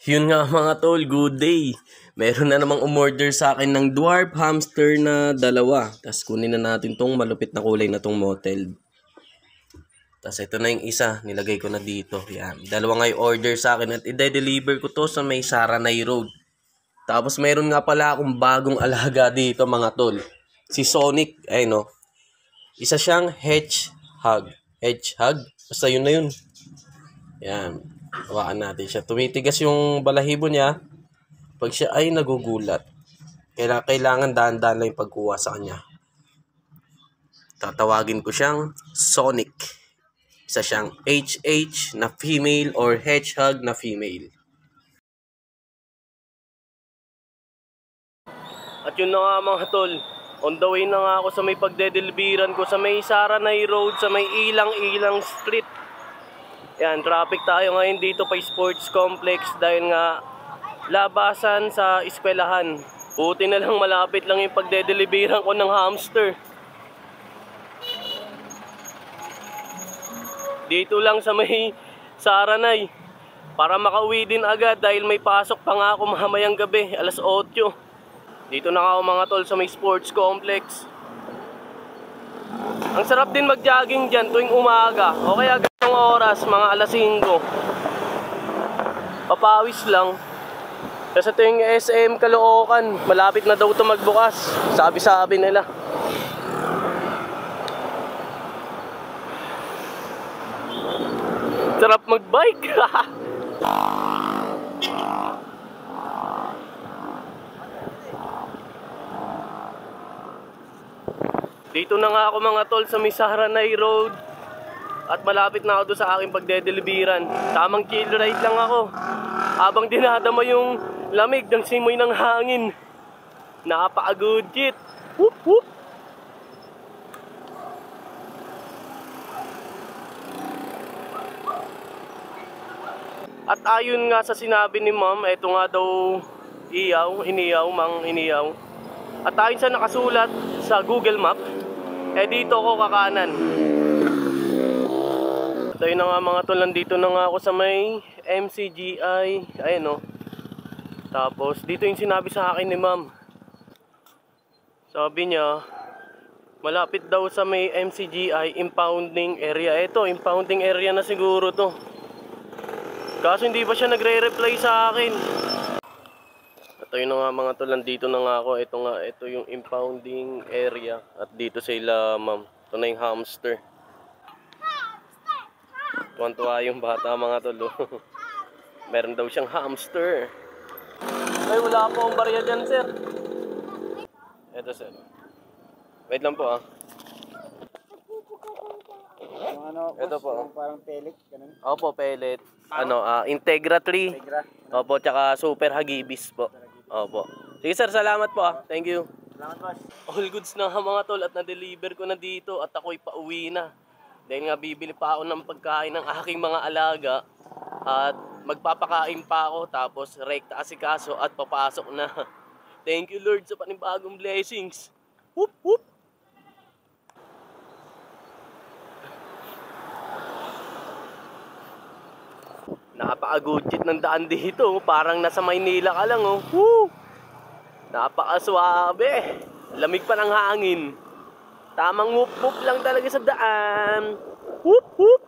Yun nga mga tol, good day. Meron na namang umorder sa akin ng dwarf hamster na dalawa. Tapos kunin na natin tong malupit na kulay na tong motel. Tapos ito na yung isa, nilagay ko na dito. Yan, dalawa nga yung order sa akin at i-deliver ko to sa may Saranay Road. Tapos meron nga pala akong bagong alaga dito mga tol. Si Sonic, ay no. Isa siyang hedgehog. Hedgehog? Basta yun na yun. Yan. Hawakan natin siya. Tumitigas yung balahibo niya pag siya ay nagugulat. Kailangan dahan-dahan lang yung pagkuha sa kanya. Tatawagin ko siyang Sonic. Isa siyang HH na female or hedgehog na female. At yun na nga mga tol. On the way na nga ako sa may pagdedelbiran ko sa may Saranay Road, sa may Ilang Street. Yan, traffic tayo ngayon dito pa Sports Complex dahil nga labasan sa eskwelahan. Buti na lang malapit lang yung pagdedelibirang ko ng hamster. Dito lang sa may Saranay para makauwi din agad dahil may pasok pa nga ako mamayang gabi, alas 8. Dito na ako mga tol sa may Sports Complex. Ang sarap din mag-jogging dyan tuwing umaga o kaya ganong oras, mga alas 5. Papawis lang. Kasi ito yung SM Caloocan, malapit na daw ito magbukas, sabi-sabi nila. Sarap mag-bike. Dito na nga ako mga tol sa may Saranay Road. At malapit na ako doon sa aking pagdedelbiran. Tamang chill ride lang ako habang dinadama yung lamig ng simoy ng hangin. Napaka-good shit. Whoop whoop. At ayon nga sa sinabi ni ma'am, eto nga daw iniyaw. At ayon sa nakasulat sa Google Map, dito ako kakanan. Ito yun na nga mga tol, nandito na nga ako sa may MCGI. Ayun o. Tapos dito yung sinabi sa akin ni ma'am. Sabi niya, malapit daw sa may MCGI, impounding area. Ito, impounding area na siguro to. Kaso hindi pa siya nagre-reply sa akin. Ito yun na nga mga tol, nandito na nga ako. Ito yung impounding area. At dito sila ma'am. Ito na yung hamster. Tuwan-tuwa yung bata mga tol. Meron daw siyang hamster. Ay, wala po akong barya dyan sir. Ito sir. Wait lang po ah. Ito po. Parang pellet, ganun. Opo, pellet. Integra 3. Opo, tsaka Super Hagibis po. Opo. Sige sir, salamat po ah. Thank you. Salamat boss. All goods na mga tol at na-deliver ko na dito at ako'y pauwi na. Dahil nga bibili pa ako ng pagkain ng aking mga alaga at magpapakain pa ako tapos rekta asikaso at papasok na. Thank you Lord sa panibagong blessings. Whoop whoop. Napaka-good ng daan dito. Parang nasa Maynila ka lang oh. Woo! Napaka-swabe. Lamig pa ng hangin. Tamang whoop whoop lang talaga sa daan. Whoop whoop.